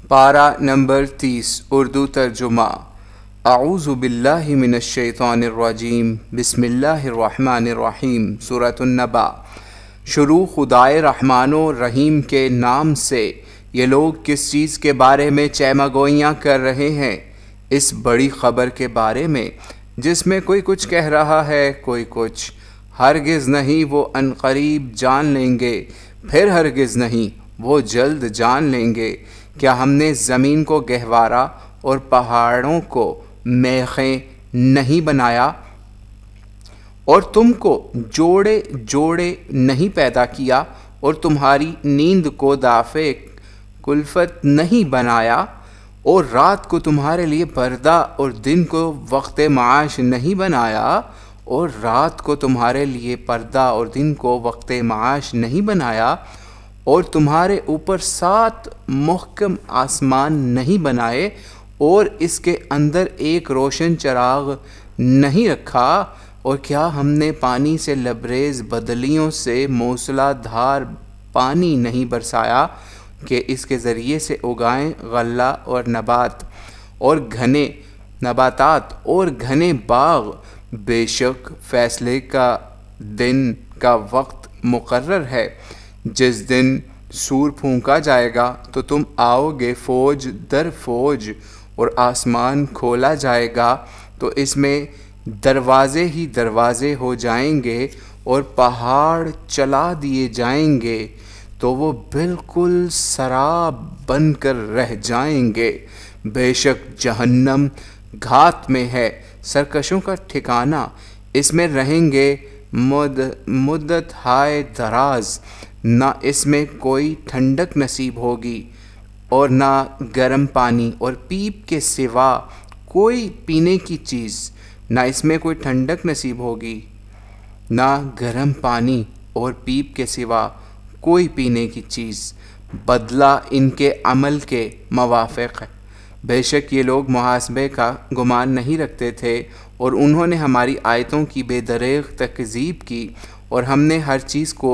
پارہ نمبر 30 اردو ترجمہ۔ اعوذ باللہ من الشیطان الرجیم، بسم اللہ الرحمن الرحیم۔ سورۃ النبأ۔ شروع خدائے رحمان و رحیم کے نام سے۔ یہ لوگ کس چیز کے بارے میں چیمگوئیاں کر رہے ہیں؟ اس بڑی خبر کے بارے میں جس میں کوئی کچھ کہہ رہا ہے، کوئی کچھ۔ ہرگز نہیں، وہ عنقریب جان لیں گے، پھر ہرگز نہیں، وہ جلد جان لیں گے۔ کیا ہم نے زمین کو گہوارہ اور پہاڑوں کو میخیں نہیں بنایا، اور تم کو جوڑے جوڑے نہیں پیدا کیا، اور تمہاری نیند کو دافع کلفت نہیں بنایا، اور رات کو تمہارے لیے پردہ اور دن کو وقت معاش نہیں بنایا، اور رات کو تمہارے لیے پردہ اور دن کو وقت معاش نہیں بنایا، اور تمہارے اوپر 7 محکم آسمان نہیں بنائے، اور اس کے اندر ایک روشن چراغ نہیں رکھا، اور کیا ہم نے پانی سے لبریز بدلیوں سے موسلا دھار پانی نہیں برسایا کہ اس کے ذریعے سے اگائیں غلہ اور نباتات اور گھنے باغ؟ بے شک فیصلے کا دن کا وقت مقرر ہے۔ جس دن سور پھونکا جائے گا تو تم آؤ گے فوج در فوج، اور آسمان کھولا جائے گا تو اس میں دروازے ہی دروازے ہو جائیں گے، اور پہاڑ چلا دیے جائیں گے تو وہ بالکل سراب بن کر رہ جائیں گے۔ بے شک جہنم گھات میں ہے سرکشوں کا ٹھکانہ، اس میں رہیں گے مدت ہائے دراز، نہ اس میں کوئی ٹھنڈک نصیب ہوگی، اور نہ گرم پانی اور پیپ کے سوا کوئی پینے کی چیز۔ نہ اس میں کوئی ٹھنڈک نصیب ہوگی، نہ گرم پانی اور پیپ کے سوا کوئی پینے کی چیز۔ بدلہ ان کے عمل کے موافق ہے۔ بے شک یہ لوگ محاسبے کا گمان نہیں رکھتے تھے، اور انہوں نے ہماری آیتوں کی بے دریغ تکذیب کی، اور ہم نے ہر چیز کو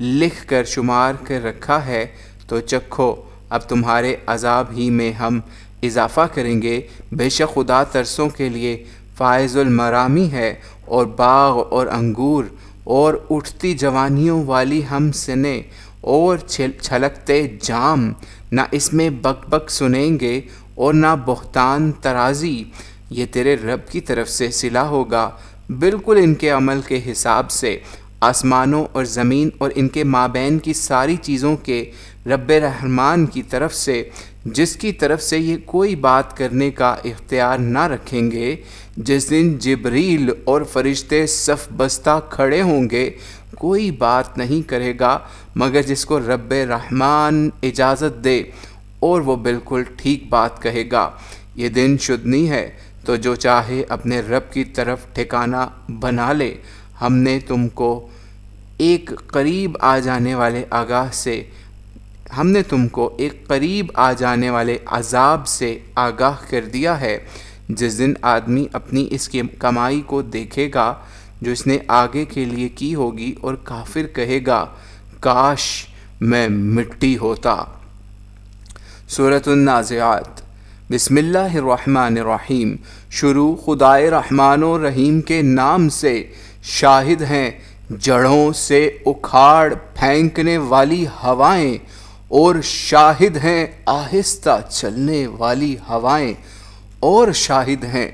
لکھ کر شمار کر رکھا ہے، تو چکھو اب تمہارے عذاب ہی میں ہم اضافہ کریں گے۔ بے شک خدا ترسوں کے لیے فائز المرامی ہے، اور باغ اور انگور اور اٹھتی جوانیوں والی ہم سنے اور چھلکتے جام، نہ اس میں بک بک سنیں گے اور نہ بہتان ترازی۔ یہ تیرے رب کی طرف سے صلہ ہوگا بالکل ان کے عمل کے حساب سے۔ آسمانوں اور زمین اور ان کے مابین کی ساری چیزوں کے رب رحمان کی طرف سے، جس کی طرف سے یہ کوئی بات کرنے کا اختیار نہ رکھیں گے۔ جس دن جبریل اور فرشتے صف بستہ کھڑے ہوں گے، کوئی بات نہیں کرے گا مگر جس کو رب رحمان اجازت دے، اور وہ بالکل ٹھیک بات کہے گا۔ یہ دن شدنی ہے، تو جو چاہے اپنے رب کی طرف ٹھکانہ بنا لے۔ ہم نے تم کو ایک قریب آ جانے والے عذاب سے آگاہ کر دیا ہے۔ جس دن آدمی اپنی اس کی کمائی کو دیکھے گا جو اس نے آگے کے لیے کی ہوگی، اور کافر کہے گا کاش میں مٹی ہوتا۔ سورۃ النازعات۔ بسم اللہ الرحمن الرحیم۔ شروع خدائے رحمان و رحیم کے نام سے۔ شاہد ہیں جڑوں سے اکھاڑ پھینکنے والی ہوائیں، اور شاہد ہیں آہستہ چلنے والی ہوائیں، اور شاہد ہیں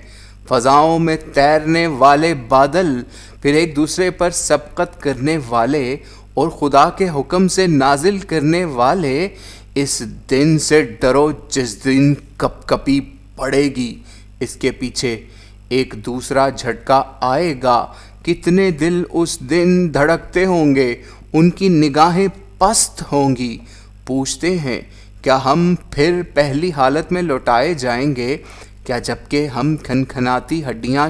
فضاؤں میں تیرنے والے بادل، پھر ایک دوسرے پر سبقت کرنے والے، اور خدا کے حکم سے نازل کرنے والے۔ اس دن سے ڈرو جس دن کپ کپی پڑے گی، اس کے پیچھے ایک دوسرا جھٹکا آئے گا۔ کتنے دل اس دن دھڑکتے ہوں گے، ان کی نگاہیں پست ہوں گی۔ پوچھتے ہیں کیا ہم پھر پہلی حالت میں لوٹائے جائیں گے؟ کیا جبکہ ہم کھنکھناتی ہڈیاں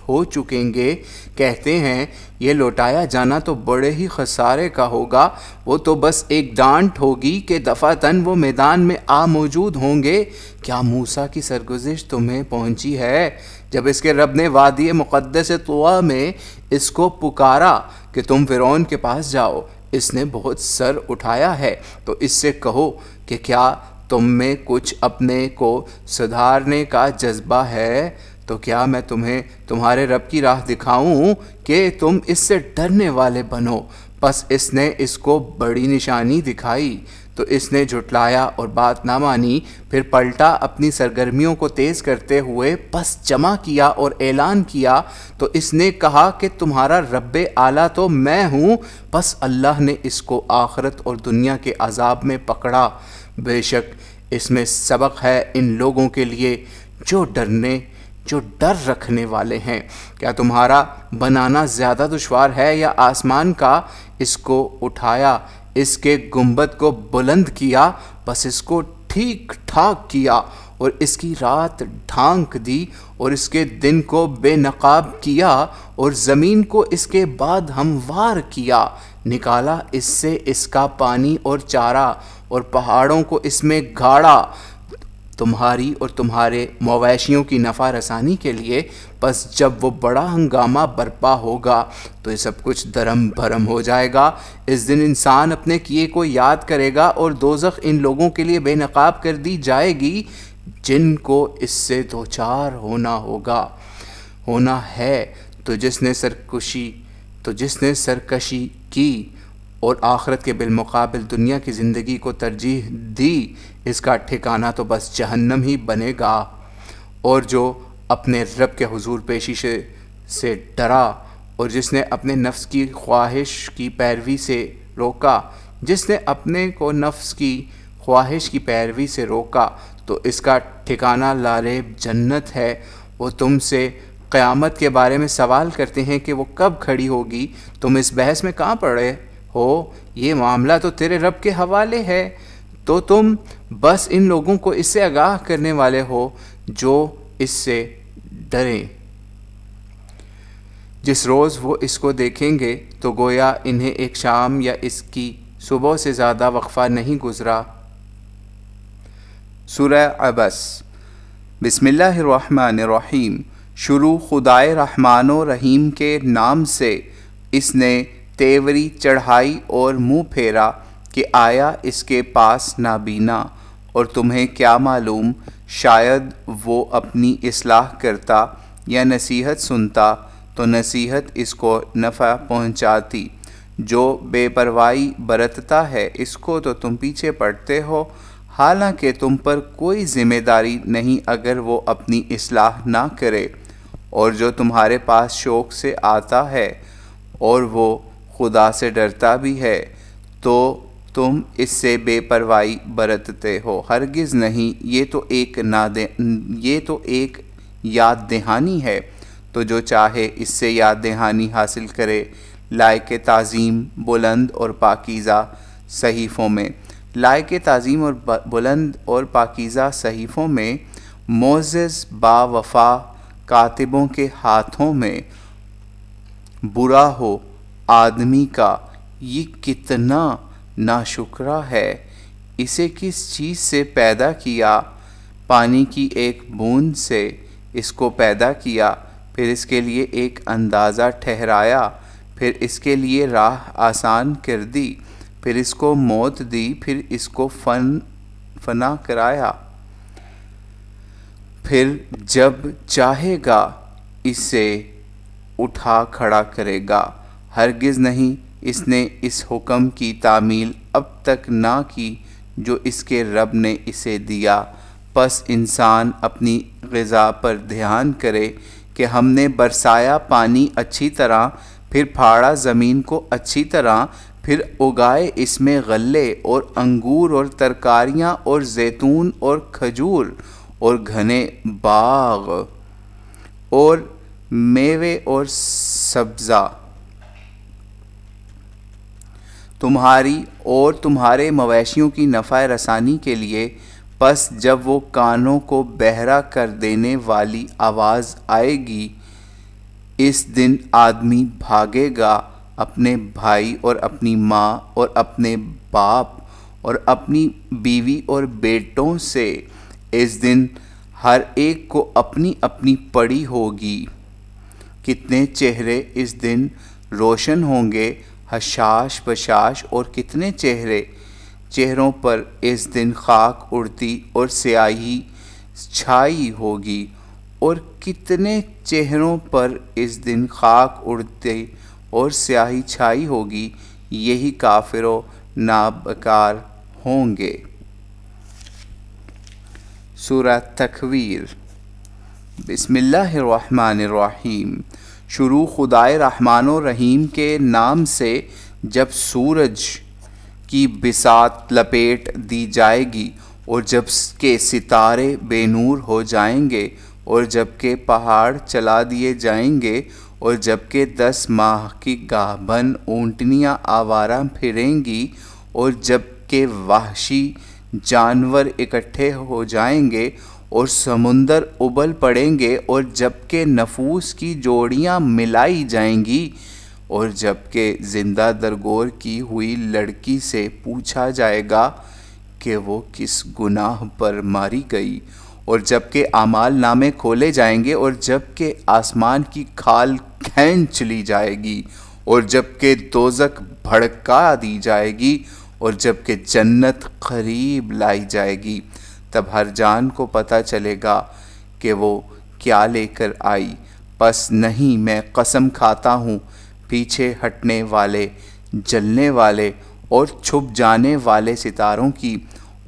ہو چکیں گے؟ کہتے ہیں یہ لوٹایا جانا تو بڑے ہی خسارے کا ہوگا، وہ تو بس ایک ڈانٹ ہوگی کہ دفعتاً وہ میدان میں آ موجود ہوں گے۔ کیا موسیٰ کی سرگزشت تمہیں پہنچی ہے جب اس کے رب نے وادی مقدس طویٰ میں اس کو پکارا کہ تم فرعون کے پاس جاؤ، اس نے بہت سر اٹھایا ہے، تو اس سے کہو کہ کیا تم میں کچھ اپنے کو سدھارنے کا جذبہ ہے تو کیا میں تمہیں تمہارے رب کی راہ دکھاؤں کہ تم اس سے ڈرنے والے بنو۔ پس اس نے اس کو بڑی نشانی دکھائی تو اس نے جھٹلایا اور بات نہ مانی، پھر پلٹا اپنی سرگرمیوں کو تیز کرتے ہوئے، پس جمع کیا اور اعلان کیا تو اس نے کہا کہ تمہارا رب اعلیٰ تو میں ہوں۔ پس اللہ نے اس کو آخرت اور دنیا کے عذاب میں پکڑا۔ بے شک اس میں سبق ہے ان لوگوں کے لیے جو ڈر رکھنے والے ہیں۔ کیا تمہارا بنانا زیادہ دشوار ہے یا آسمان کا؟ اس کو اٹھایا، اس کے گنبد کو بلند کیا، بس اس کو ٹھیک ٹھاک کیا اور اس کی رات ڈھانک دی اور اس کے دن کو بے نقاب کیا اور زمین کو اس کے بعد ہموار کیا، نکالا اس سے اس کا پانی اور چارہ اور پہاڑوں کو اس میں گاڑا تمہاری اور تمہارے مویشیوں کی نفع رسانی کے لیے۔ پس جب وہ بڑا ہنگامہ برپا ہوگا تو یہ سب کچھ درم بھرم ہو جائے گا۔ اس دن انسان اپنے کیے کو یاد کرے گا اور دوزخ ان لوگوں کے لیے بے نقاب کر دی جائے گی جن کو اس سے دوچار ہونا ہے۔ تو جس نے سرکشی کی اور آخرت کے بالمقابل دنیا کی زندگی کو ترجیح دی، اس کا ٹھکانہ تو بس جہنم ہی بنے گا۔ اور جو اپنے رب کے حضور پیشی سے ڈرا اور جس نے اپنے نفس کی خواہش کی پیروی سے روکا تو اس کا ٹھکانہ لاریب جنت ہے۔ وہ تم سے قیامت کے بارے میں سوال کرتے ہیں کہ وہ کب کھڑی ہوگی، تم اس بحث میں کہاں پڑے ہو؟ یہ معاملہ تو تیرے رب کے حوالے ہے، تو تم بس ان لوگوں کو اس سے آگاہ کرنے والے ہو جو اس سے ڈریں۔ جس روز وہ اس کو دیکھیں گے تو گویا انہیں ایک شام یا اس کی صبح سے زیادہ وقفہ نہیں گزرا۔ سورہ عبس۔ بسم اللہ الرحمن الرحیم۔ شروع خدائے رحمان و رحیم کے نام سے۔ اس نے تیوری چڑھائی اور منہ پھیرا کہ آیا اس کے پاس نابینا، اور تمہیں کیا معلوم شاید وہ اپنی اصلاح کرتا یا نصیحت سنتا تو نصیحت اس کو نفع پہنچاتی۔ جو بے پرواہی برتتا ہے اس کو تو تم پیچھے پڑتے ہو، حالانکہ تم پر کوئی ذمہ داری نہیں اگر وہ اپنی اصلاح نہ کرے۔ اور جو تمہارے پاس شوق سے آتا ہے اور وہ خدا سے ڈرتا بھی ہے تو تم اس سے بے پرواہی برتتے ہو۔ ہرگز نہیں، یہ تو ایک یاد دہانی ہے، تو جو چاہے اس سے یاد دہانی حاصل کرے۔ لائق تعظیم بلند اور پاکیزہ صحیفوں میں۔ لائق تعظیم اور بلند اور پاکیزہ صحیفوں میں، معزز با وفا کاتبوں کے ہاتھوں میں۔ برا ہو آدمی کا یہ کتنا ناشکرا ہے، اسے کس چیز سے پیدا کیا؟ پانی کی ایک بوند سے اس کو پیدا کیا، پھر اس کے لیے ایک اندازہ ٹھہرایا، پھر اس کے لیے راہ آسان کر دی، پھر اس کو موت دی، پھر اس کو فنا کرایا، پھر جب چاہے گا اسے اٹھا کھڑا کرے گا۔ ہرگز نہیں اس نے اس حکم کی تعمیل اب تک نہ کی جو اس کے رب نے اسے دیا۔ پس انسان اپنی غذا پر دھیان کرے کہ ہم نے برسایا پانی اچھی طرح، پھر پھاڑا زمین کو اچھی طرح، پھر اگائے اس میں غلے اور انگور اور ترکاریاں اور زیتون اور کھجور اور گھنے باغ اور میوے اور سبزہ، تمہاری اور تمہارے مویشیوں کی نفع رسانی کے لیے۔ پس جب وہ کانوں کو بہرا کر دینے والی آواز آئے گی، اس دن آدمی بھاگے گا اپنے بھائی اور اپنی ماں اور اپنے باپ اور اپنی بیوی اور بیٹوں سے۔ اس دن ہر ایک کو اپنی اپنی پڑی ہوگی۔ کتنے چہرے اس دن روشن ہوں گے، حشاش بشاش، اور کتنے چہرے چہروں پر اس دن خاک اڑتی اور سیاہی چھائی ہوگی، اور کتنے چہروں پر اس دن خاک اڑتے اور سیاہی چھائی ہوگی، یہی کافر و نابکار ہوں گے۔ سورہ تکویر۔ بسم اللہ الرحمن الرحیم۔ شروع خدائے رحمان و رحیم کے نام سے۔ جب سورج کی بساط لپیٹ دی جائے گی، اور جب کہ ستارے بے نور ہو جائیں گے، اور جب کہ پہاڑ چلا دیے جائیں گے، اور جب کہ 10 ماہ کی گابھن اونٹنیاں آوارہ پھریں گی، اور جب کہ وحشی جانور اکٹھے ہو جائیں گے، اور سمندر ابل پڑیں گے، اور جب کہ نفوس کی جوڑیاں ملائی جائیں گی، اور جب کہ زندہ درگور کی ہوئی لڑکی سے پوچھا جائے گا کہ وہ کس گناہ پر ماری گئی، اور جب کہ اعمال نامے کھولے جائیں گے، اور جب کہ آسمان کی کھال کھینچ لی جائے گی، اور جب کہ دوزخ بھڑکا دی جائے گی، اور جب کہ جنت قریب لائی جائے گی، تب ہر جان کو پتہ چلے گا کہ وہ کیا لے کر آئی۔ پس نہیں، میں قسم کھاتا ہوں پیچھے ہٹنے والے، جلنے والے اور چھپ جانے والے ستاروں کی،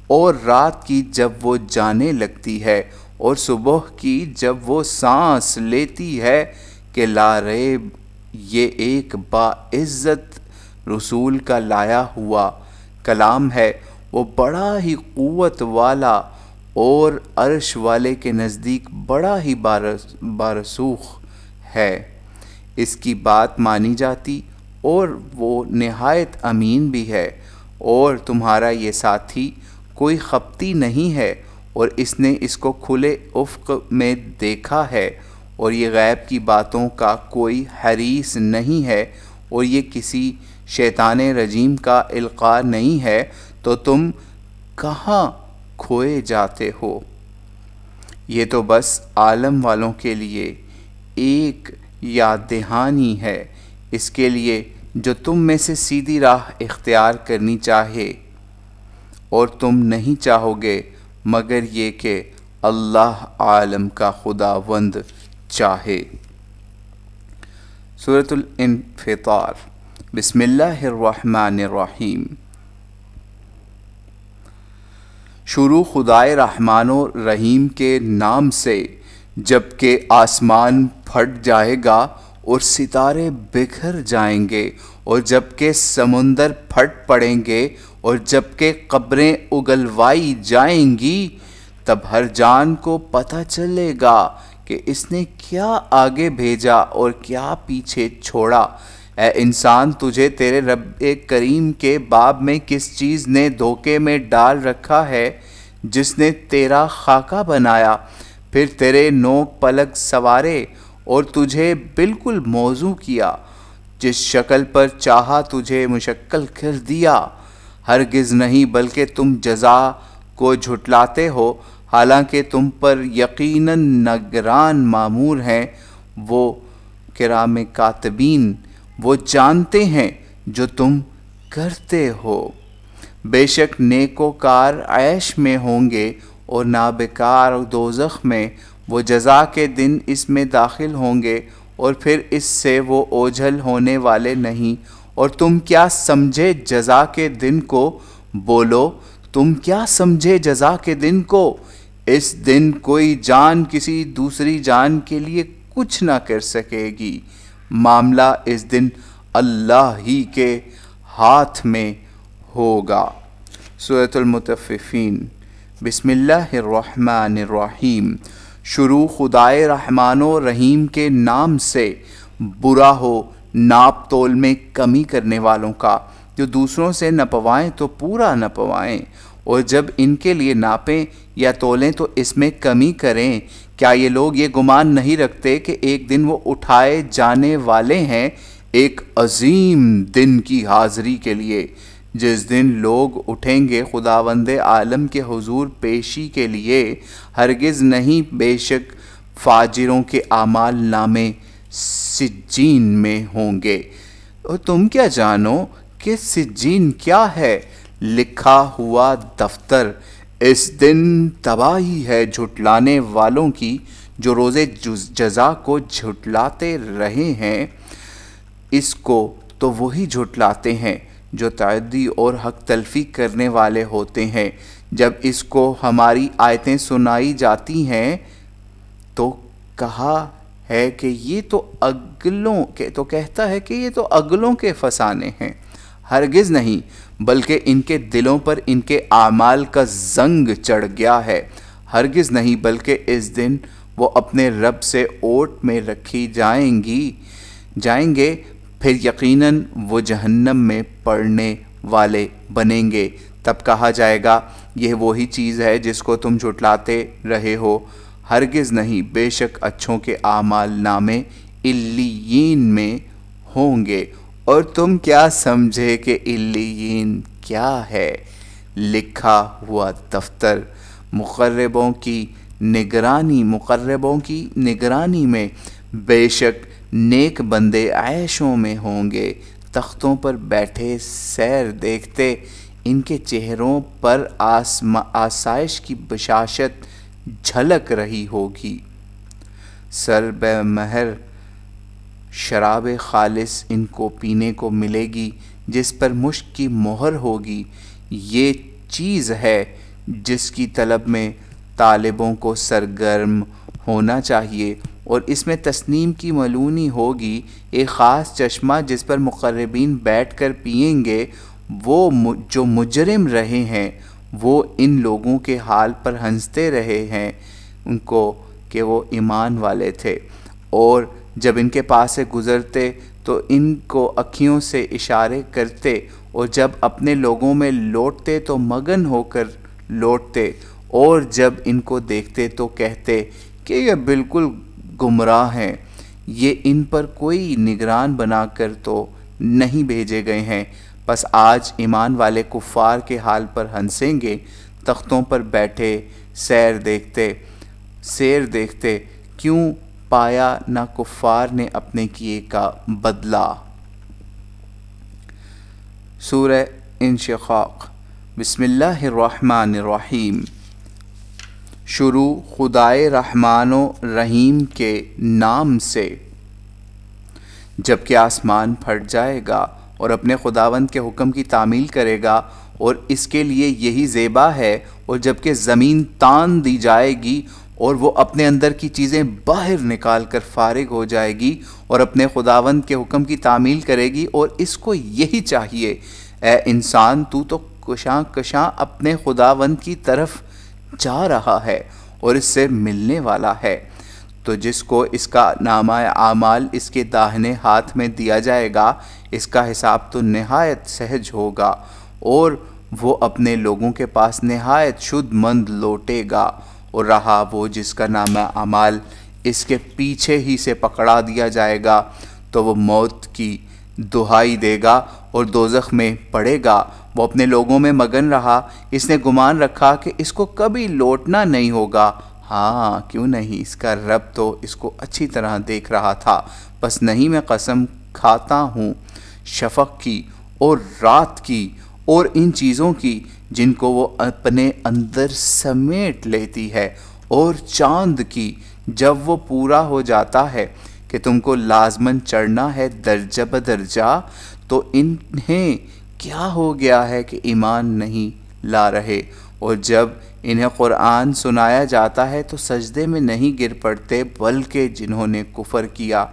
اور رات کی جب وہ جانے لگتی ہے، اور صبح کی جب وہ سانس لیتی ہے، کہ لا ریب یہ ایک باعزت رسول کا لایا ہوا کلام ہے، وہ بڑا ہی قوت والا اور عرش والے کے نزدیک بڑا ہی بارسوخ ہے، اس کی بات مانی جاتی، اور وہ نہایت امین بھی ہے، اور تمہارا یہ ساتھی کوئی خپتی نہیں ہے، اور اس نے اس کو کھلے افق میں دیکھا ہے، اور یہ غیب کی باتوں کا کوئی حریص نہیں ہے، اور یہ کسی شیطان رجیم کا القاء نہیں ہے، تو تم کہاں کھوئے جاتے ہو؟ یہ تو بس عالم والوں کے لیے ایک یاد دہانی ہے، اس کے لیے جو تم میں سے سیدھی راہ اختیار کرنی چاہے، اور تم نہیں چاہو گے مگر یہ کہ اللہ عالم کا خداوند چاہے۔ سورۃ الانفطار۔ بسم اللہ الرحمن الرحیم۔ شروع خدائے رحمان و رحیم کے نام سے۔ جب کہ آسمان پھٹ جائے گا اور ستارے بکھر جائیں گے، اور جب کہ سمندر پھٹ پڑیں گے، اور جب کہ قبریں اگلوائی جائیں گی، تب ہر جان کو پتہ چلے گا کہ اس نے کیا آگے بھیجا اور کیا پیچھے چھوڑا۔ اے انسان، تجھے تیرے رب کریم کے باب میں کس چیز نے دھوکے میں ڈال رکھا ہے، جس نے تیرا خاکہ بنایا، پھر تیرے نوک پلک سوارے اور تجھے بالکل موزوں کیا، جس شکل پر چاہا تجھے مشکل کر دیا۔ ہرگز نہیں، بلکہ تم جزا کو جھٹلاتے ہو، حالانکہ تم پر یقیناً نگران مامور ہیں، وہ کرام کاتبین، وہ جانتے ہیں جو تم کرتے ہو۔ بے شک نیکوکار عیش میں ہوں گے، اور نابکار دوزخ میں، وہ جزا کے دن اس میں داخل ہوں گے، اور پھر اس سے وہ اوجھل ہونے والے نہیں۔ اور تم کیا سمجھے جزا کے دن کو؟ بولو، تم کیا سمجھے جزا کے دن کو؟ اس دن کوئی جان کسی دوسری جان کے لیے کچھ نہ کر سکے گی، معاملہ اس دن اللہ ہی کے ہاتھ میں ہوگا۔ سورۃ المطففین۔ بسم اللہ الرحمن الرحیم۔ شروع خدائے رحمان و رحیم کے نام سے۔ برا ہو ناپ تول میں کمی کرنے والوں کا، جو دوسروں سے نپوائیں تو پورا نپوائیں، اور جب ان کے لیے ناپیں یا تولیں تو اس میں کمی کریں۔ کیا یہ لوگ یہ گمان نہیں رکھتے کہ ایک دن وہ اٹھائے جانے والے ہیں، ایک عظیم دن کی حاضری کے لیے، جس دن لوگ اٹھیں گے خداوند عالم کے حضور پیشی کے لیے؟ ہرگز نہیں، بے شک فاجروں کے اعمال نامے سجین میں ہوں گے۔ اور تم کیا جانو کہ سجین کیا ہے؟ لکھا ہوا دفتر۔ اس دن تباہی ہے جھٹلانے والوں کی جو روز جزا کو جھٹلاتے رہے ہیں۔ اس کو تو وہی جھٹلاتے ہیں جو تعدی اور حق تلفی کرنے والے ہوتے ہیں۔ جب اس کو ہماری آیتیں سنائی جاتی ہیں تو کہا ہے کہ یہ تو اگلوں کے تو کہتا ہے کہ یہ تو اگلوں کے فسانے ہیں۔ ہرگز نہیں، بلکہ ان کے دلوں پر ان کے اعمال کا زنگ چڑھ گیا ہے۔ ہرگز نہیں، بلکہ اس دن وہ اپنے رب سے اوٹ میں رکھی جائیں گے، پھر یقیناً وہ جہنم میں پڑنے والے بنیں گے۔ تب کہا جائے گا یہ وہی چیز ہے جس کو تم جھٹلاتے رہے ہو۔ ہرگز نہیں، بے شک اچھوں کے اعمال نامے علیین میں ہوں گے۔ اور تم کیا سمجھے کہ علیین کیا ہے؟ لکھا ہوا دفتر۔ مقربوں کی نگرانی میں بے شک نیک بندے عیشوں میں ہوں گے، تختوں پر بیٹھے سیر دیکھتے، ان کے چہروں پر آسائش کی بشاشت جھلک رہی ہوگی۔ سر بے مہر شراب خالص ان کو پینے کو ملے گی جس پر مشک کی مہر ہوگی۔ یہ چیز ہے جس کی طلب میں طالبوں کو سرگرم ہونا چاہیے، اور اس میں تسنیم کی ملونی ہوگی، ایک خاص چشمہ جس پر مقربین بیٹھ کر پئیں گے۔ وہ جو مجرم رہے ہیں وہ ان لوگوں کے حال پر ہنستے رہے ہیں ان کو کہ وہ ایمان والے تھے، اور جب ان کے پاس سے گزرتے تو ان کو اکھیوں سے اشارے کرتے، اور جب اپنے لوگوں میں لوٹتے تو مگن ہو کر لوٹتے، اور جب ان کو دیکھتے تو کہتے کہ یہ بالکل گمراہ ہیں، یہ ان پر کوئی نگران بنا کر تو نہیں بھیجے گئے ہیں۔ پس آج ایمان والے کفار کے حال پر ہنسیں گے، تختوں پر بیٹھے سیر دیکھتے، کیوں پایا نہ کفار نے اپنے کیے کا بدلہ۔ سورہ انشقاق۔ بسم اللہ الرحمن الرحیم۔ شروع خدائے رحمان و رحیم کے نام سے۔ جب کہ آسمان پھٹ جائے گا اور اپنے خداوند کے حکم کی تعمیل کرے گا، اور اس کے لیے یہی زیبا ہے، اور جب کہ زمین تان دی جائے گی اور وہ اپنے اندر کی چیزیں باہر نکال کر فارغ ہو جائے گی اور اپنے خداوند کے حکم کی تعمیل کرے گی، اور اس کو یہی چاہیے، اے انسان تو کشاں اپنے خداوند کی طرف جا رہا ہے اور اس سے ملنے والا ہے۔ تو جس کو اس کا نامہ اعمال اس کے داہنے ہاتھ میں دیا جائے گا، اس کا حساب تو نہایت سہج ہوگا، اور وہ اپنے لوگوں کے پاس نہایت شد مند لوٹے گا۔ اور رہا وہ جس کا نامہ اعمال اس کے پیچھے ہی سے پکڑا دیا جائے گا، تو وہ موت کی دہائی دے گا اور دوزخ میں پڑے گا۔ وہ اپنے لوگوں میں مگن رہا، اس نے گمان رکھا کہ اس کو کبھی لوٹنا نہیں ہوگا۔ ہاں کیوں نہیں، اس کا رب تو اس کو اچھی طرح دیکھ رہا تھا۔ بس نہیں، میں قسم کھاتا ہوں شفق کی اور رات کی اور ان چیزوں کی جن کو وہ اپنے اندر سمیٹ لیتی ہے، اور چاند کی جب وہ پورا ہو جاتا ہے کہ تم کو لازماً چڑھنا ہے درجہ بدرجہ، تو انہیں کیا ہو گیا ہے کہ ایمان نہیں لا رہے، اور جب انہیں قرآن سنایا جاتا ہے تو سجدے میں نہیں گر پڑتے، بلکہ جنہوں نے کفر کیا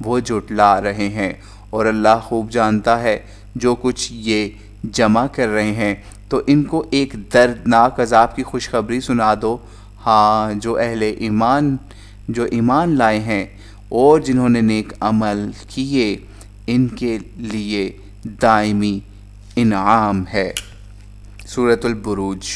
وہ جھٹلا رہے ہیں۔ اور اللہ خوب جانتا ہے جو کچھ یہ جمع کر رہے ہیں، تو ان کو ایک دردناک عذاب کی خوشخبری سنا دو۔ ہاں جو اہل ایمان لائے ہیں اور جنہوں نے نیک عمل کیے، ان کے لیے دائمی انعام ہے۔ سورۃ البروج۔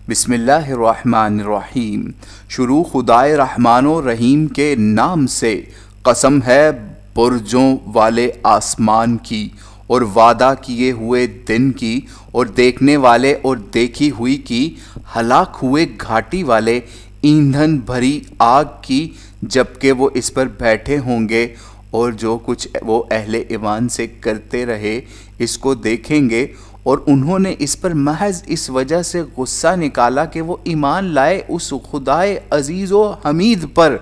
بسم اللہ الرحمن الرحیم۔ شروع خدائے رحمان و رحیم کے نام سے۔ قسم ہے برجوں والے آسمان کی اور وعدہ کیے ہوئے دن کی، اور دیکھنے والے اور دیکھی ہوئی کی، ہلاک ہوئے گھاٹی والے ایندھن بھری آگ کی، جبکہ وہ اس پر بیٹھے ہوں گے، اور جو کچھ وہ اہل ایمان سے کرتے رہے اس کو دیکھیں گے، اور انہوں نے اس پر محض اس وجہ سے غصہ نکالا کہ وہ ایمان لائے اس خدائے عزیز و حمید پر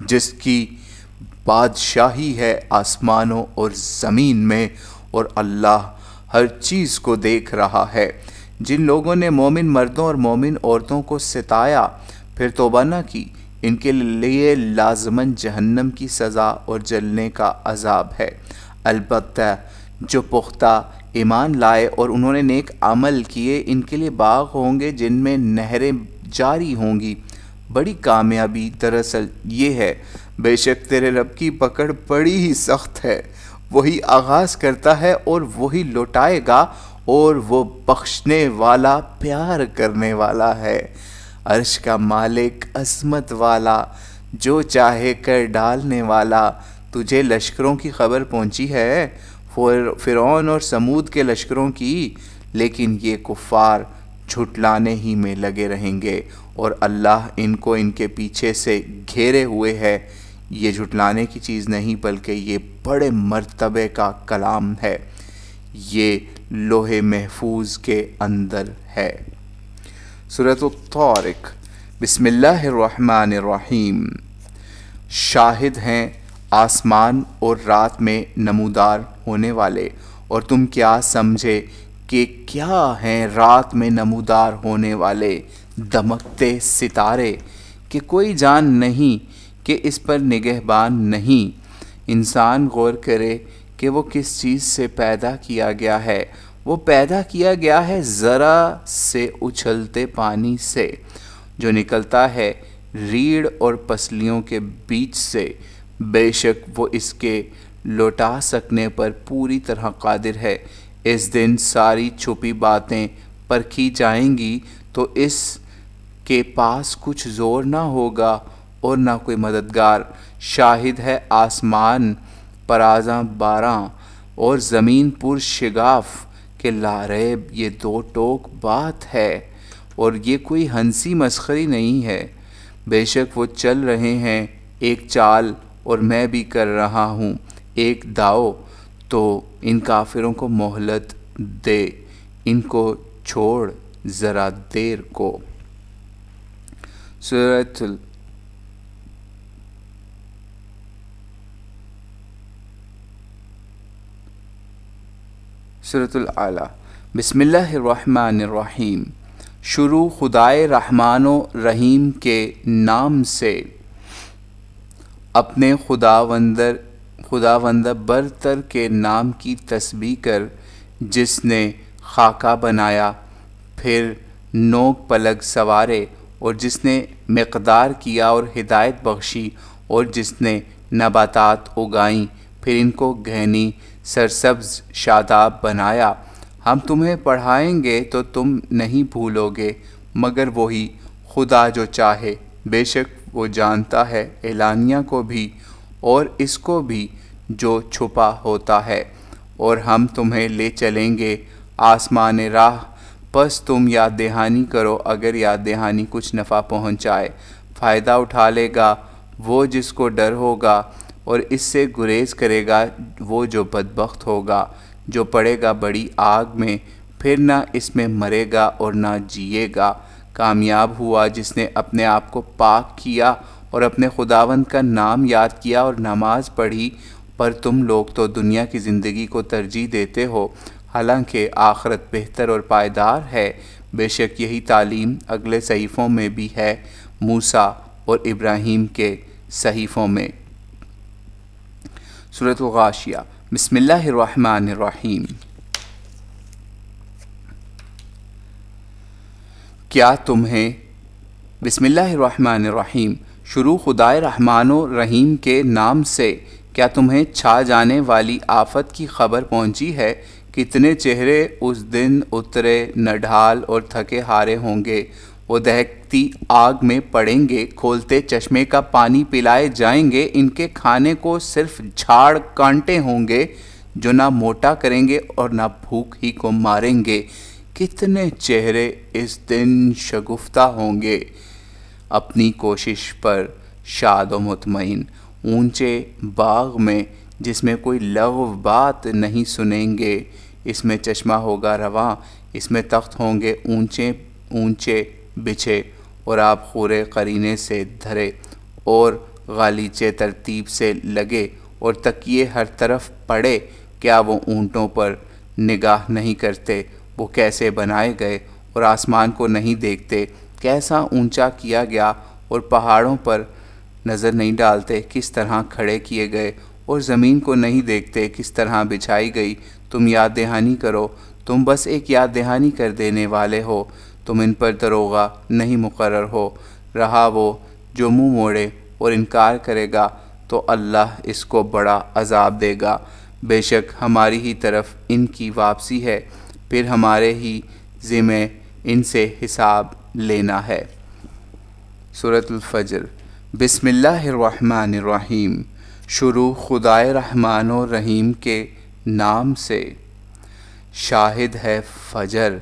جس کی بادشاہی ہے آسمانوں اور زمین میں، اور اللہ ہر چیز کو دیکھ رہا ہے۔ جن لوگوں نے مومن مردوں اور مومن عورتوں کو ستایا پھر توبہ نہ کی، ان کے لیے لازماً جہنم کی سزا اور جلنے کا عذاب ہے۔ البتہ جو پختہ ایمان لائے اور انہوں نے نیک عمل کیے، ان کے لیے باغ ہوں گے جن میں نہریں جاری ہوں گی۔ بڑی کامیابی دراصل یہ ہے، بے شک تیرے رب کی پکڑ بڑی ہی سخت ہے، وہی آغاز کرتا ہے اور وہی لوٹائے گا، اور وہ بخشنے والا پیار کرنے والا ہے۔ عرش کا مالک، عظمت والا، جو چاہے کر ڈالنے والا۔ تجھے لشکروں کی خبر پہنچی ہے، فرعون اور سمود کے لشکروں کی، لیکن یہ کفار جھٹلانے ہی میں لگے رہیں گے، اور اللہ ان کو ان کے پیچھے سے گھیرے ہوئے ہے۔ یہ جھٹلانے کی چیز نہیں بلکہ یہ بڑے مرتبے کا کلام ہے، یہ لوح محفوظ کے اندر ہے۔ سورۃ الطارق۔ بسم اللہ الرحمن الرحیم۔ شاہد ہیں آسمان اور رات میں نمودار ہونے والے، اور تم کیا سمجھے کہ کیا ہیں رات میں نمودار ہونے والے دمکتے ستارے، کہ کوئی جان نہیں کہ اس پر نگہبان نہیں۔ انسان غور کرے کہ وہ کس چیز سے پیدا کیا گیا ہے۔ وہ پیدا کیا گیا ہے ذرا سے اچھلتے پانی سے، جو نکلتا ہے ریڑھ اور پسلیوں کے بیچ سے۔ بے شک وہ اس کے لوٹا سکنے پر پوری طرح قادر ہے۔ اس دن ساری چھپی باتیں پرکھی جائیں گی، تو اس کے پاس کچھ زور نہ ہوگا اور نہ کوئی مددگار۔ شاہد ہے آسمان پرازاں باراں اور زمین پر شگاف، کہ لاریب یہ دو ٹوک بات ہے، اور یہ کوئی ہنسی مسخری نہیں ہے۔ بے شک وہ چل رہے ہیں ایک چال، اور میں بھی کر رہا ہوں ایک داؤ، تو ان کافروں کو مہلت دے، ان کو چھوڑ ذرا دیر کو۔ سورۃ الاعلیٰ۔ بسم اللہ الرحمن الرحیم۔ شروع خدائے رحمان و رحیم کے نام سے۔ اپنے خداوند برتر کے نام کی تسبیح کر، جس نے خاکہ بنایا پھر نوک پلک سوارے، اور جس نے مقدار کیا اور ہدایت بخشی، اور جس نے نباتات اگائیں پھر ان کو گھنی سرسبز شاداب بنایا۔ ہم تمہیں پڑھائیں گے تو تم نہیں بھولو گے مگر وہی خدا جو چاہے۔ بے شک وہ جانتا ہے اعلانیہ کو بھی اور اس کو بھی جو چھپا ہوتا ہے۔ اور ہم تمہیں لے چلیں گے آسمان راہ، پس تم یاد دہانی کرو اگر یاد دہانی کچھ نفع پہنچائے۔ فائدہ اٹھا لے گا وہ جس کو ڈر ہوگا، اور اس سے گریز کرے گا وہ جو بدبخت ہوگا، جو پڑے گا بڑی آگ میں، پھر نہ اس میں مرے گا اور نہ جیے گا۔ کامیاب ہوا جس نے اپنے آپ کو پاک کیا اور اپنے خداوند کا نام یاد کیا اور نماز پڑھی، پر تم لوگ تو دنیا کی زندگی کو ترجیح دیتے ہو، حالانکہ آخرت بہتر اور پائیدار ہے۔ بے شک یہی تعلیم اگلے صحیفوں میں بھی ہے، موسیٰ اور ابراہیم کے صحیفوں میں۔ سورۃ الغاشیہ۔ بسم اللہ الرحمن الرحیم۔ کیا تمہیں بسم اللہ الرحمن الرحیم، شروع خدائے رحمان و رحیم کے نام سے۔ کیا تمہیں چھا جانے والی آفت کی خبر پہنچی ہے؟ کتنے چہرے اس دن اترے نڈھال اور تھکے ہارے ہوں گے، وہ دہکتی آگ میں پڑیں گے، کھولتے چشمے کا پانی پلائے جائیں گے، ان کے کھانے کو صرف جھاڑ کانٹے ہوں گے جو نہ موٹا کریں گے اور نہ بھوک ہی کو ماریں گے۔ کتنے چہرے اس دن شگفتہ ہوں گے، اپنی کوشش پر شاد و مطمئن، اونچے باغ میں جس میں کوئی لغو بات نہیں سنیں گے۔ اس میں چشمہ ہوگا رواں، اس میں تخت ہوں گے اونچے اونچے بچھے، اور آپ خورے قرینے سے دھرے اور غالیچے ترتیب سے لگے، اور تکیے ہر طرف پڑے۔ کیا وہ اونٹوں پر نگاہ نہیں کرتے، وہ کیسے بنائے گئے، اور آسمان کو نہیں دیکھتے کیسا اونچا کیا گیا، اور پہاڑوں پر نظر نہیں ڈالتے کس طرح کھڑے کیے گئے، اور زمین کو نہیں دیکھتے کس طرح بچھائی گئی۔ تم یاد دہانی کرو، تم بس ایک یاد دہانی کر دینے والے ہو، تم ان پر دروغہ نہیں مقرر ہو۔ رہا وہ جو منہ موڑے اور انکار کرے گا تو اللہ اس کو بڑا عذاب دے گا۔ بے شک ہماری ہی طرف ان کی واپسی ہے، پھر ہمارے ہی ذمہ ان سے حساب لینا ہے۔ سورۃ الفجر۔ بسم اللہ الرحمن الرحیم۔ شروع خدائے رحمان و رحیم کے نام سے۔ شاہد ہے فجر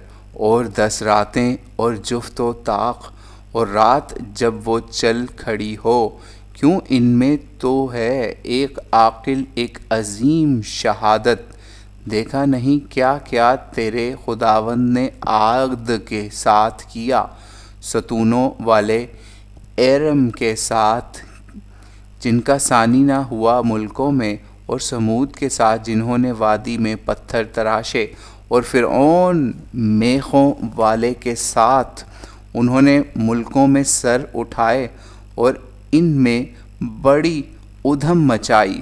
اور 10 راتیں اور جفت و طاق، اور رات جب وہ چل کھڑی ہو، کیوں ان میں تو ہے ایک عاقل ایک عظیم شہادت۔ دیکھا نہیں کیا کیا تیرے خداوند نے عاد کے ساتھ کیا، ستونوں والے ارم کے ساتھ جن کا ثانی نہ ہوا ملکوں میں، اور سمود کے ساتھ جنہوں نے وادی میں پتھر تراشے، اور فرعون میخوں والے کے ساتھ انہوں نے ملکوں میں سر اٹھائے اور ان میں بڑی ادھم مچائی،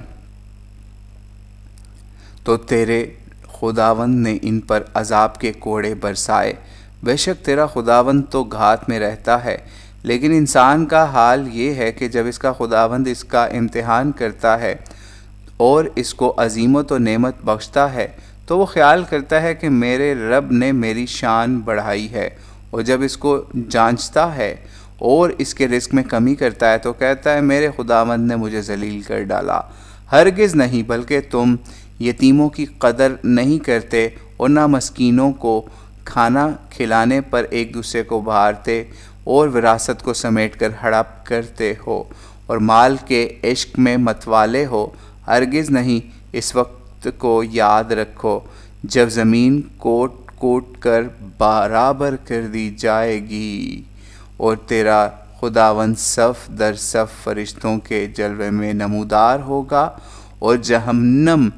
تو تیرے خداوند نے ان پر عذاب کے کوڑے برسائے۔ بے شک تیرا خداوند تو گھات میں رہتا ہے، لیکن انسان کا حال یہ ہے کہ جب اس کا خداوند اس کا امتحان کرتا ہے اور اس کو عظیمت و نعمت بخشتا ہے تو وہ خیال کرتا ہے کہ میرے رب نے میری شان بڑھائی ہے، اور جب اس کو جانچتا ہے اور اس کے رزق میں کمی کرتا ہے تو کہتا ہے میرے خداوند نے مجھے ذلیل کر ڈالا۔ ہرگز نہیں، بلکہ تم یتیموں کی قدر نہیں کرتے اور نہ مسکینوں کو کھانا کھلانے پر ایک دوسرے کو بھارتے اور وراثت کو سمیٹ کر ہڑپ کرتے ہو، اور مال کے عشق میں متوالے ہو۔ ہرگز نہیں، اس وقت کو یاد رکھو جب زمین کوٹ کوٹ کر برابر کر دی جائے گی، اور تیرا خداوند صف در صف فرشتوں کے جلوے میں نمودار ہوگا، اور جہنم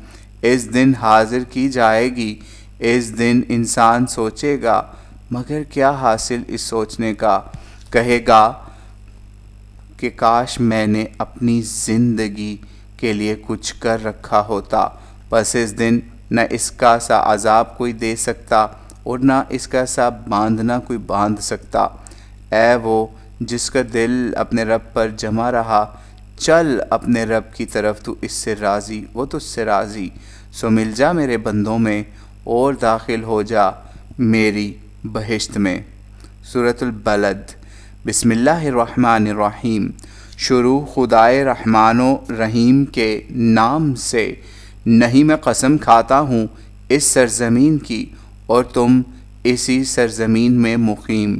اس دن حاضر کی جائے گی۔ اس دن انسان سوچے گا مگر کیا حاصل اس سوچنے کا، کہے گا کہ کاش میں نے اپنی زندگی کے لیے کچھ کر رکھا ہوتا۔ پس اس دن نہ اس کا سا عذاب کوئی دے سکتا اور نہ اس کا سا باندھنا کوئی باندھ سکتا۔ اے وہ جس کا دل اپنے رب پر جمع رہا، چل اپنے رب کی طرف، تو اس سے راضی وہ تجھ سے راضی، سو مل جا میرے بندوں میں اور داخل ہو جا میری بہشت میں۔ سورۃ البلد۔ بسم اللہ الرحمن الرحیم۔ شروع خدائے رحمان و رحیم کے نام سے۔ نہیں میں قسم کھاتا ہوں اس سرزمین کی اور تم اسی سرزمین میں مقیم،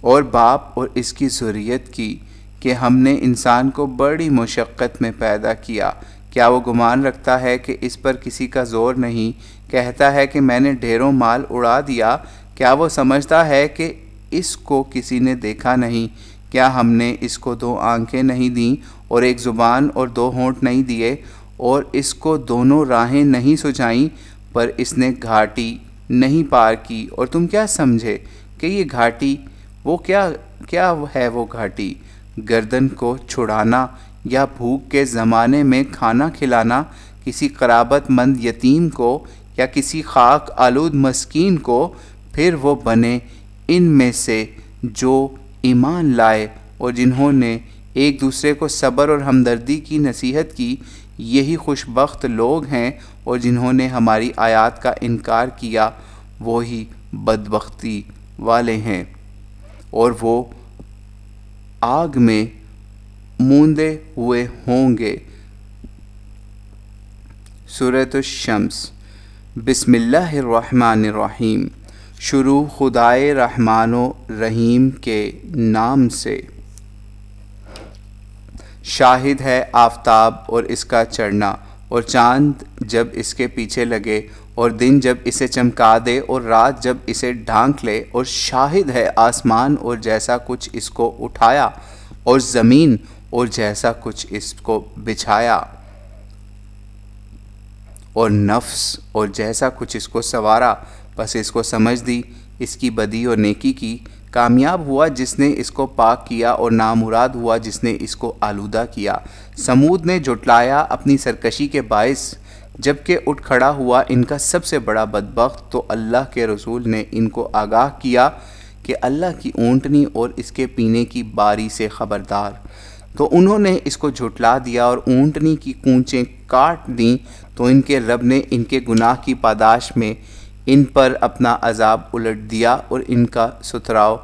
اور باپ اور اس کی ذریت کی، کہ ہم نے انسان کو بڑی مشقت میں پیدا کیا۔ کیا وہ گمان رکھتا ہے کہ اس پر کسی کا زور نہیں؟ کہتا ہے کہ میں نے ڈھیروں مال اڑا دیا۔ کیا وہ سمجھتا ہے کہ اس کو کسی نے دیکھا نہیں؟ کیا ہم نے اس کو 2 آنکھیں نہیں دیں اور 1 زبان اور 2 ہونٹ نہیں دیے، اور اس کو دونوں راہیں نہیں سجائیں؟ پر اس نے گھاٹی نہیں پار کی، اور تم کیا سمجھے کہ یہ گھاٹی وہ کیا ہے؟ وہ گھاٹی گردن کو چھڑانا یا بھوک کے زمانے میں کھانا کھلانا کسی قرابت مند یتیم کو یا کسی خاک آلود مسکین کو، پھر وہ بنے ان میں سے جو ایمان لائے اور جنہوں نے ایک دوسرے کو صبر اور ہمدردی کی نصیحت کی۔ یہی خوش بخت لوگ ہیں، اور جنہوں نے ہماری آیات کا انکار کیا وہی بدبختی والے ہیں، اور وہ آگ میں موندے ہوئے ہوں گے۔ سورۃ الشمس۔ بسم اللہ الرحمن الرحیم۔ شروع خدائے رحمان و رحیم کے نام سے۔ شاہد ہے آفتاب اور اس کا چڑھنا اور چاند جب اس کے پیچھے لگے اور دن جب اسے چمکا دے اور رات جب اسے ڈھانک لے، اور شاہد ہے آسمان اور جیسا کچھ اس کو اٹھایا، اور زمین اور جیسا کچھ اس کو بچھایا، اور نفس اور جیسا کچھ اس کو سنوارا، پس اس کو سمجھ دی اس کی بدی اور نیکی کی۔ کامیاب ہوا جس نے اس کو پاک کیا، اور نامراد ہوا جس نے اس کو آلودہ کیا۔ سمود نے جھٹلایا اپنی سرکشی کے باعث، جبکہ اٹھ کھڑا ہوا ان کا سب سے بڑا بدبخت، تو اللہ کے رسول نے ان کو آگاہ کیا کہ اللہ کی اونٹنی اور اس کے پینے کی باری سے خبردار۔ تو انہوں نے اس کو جھٹلا دیا اور اونٹنی کی کونچیں کاٹ دیں، تو ان کے رب نے ان کے گناہ کی پاداش میں ان پر اپنا عذاب الٹ دیا اور ان کا ستراؤ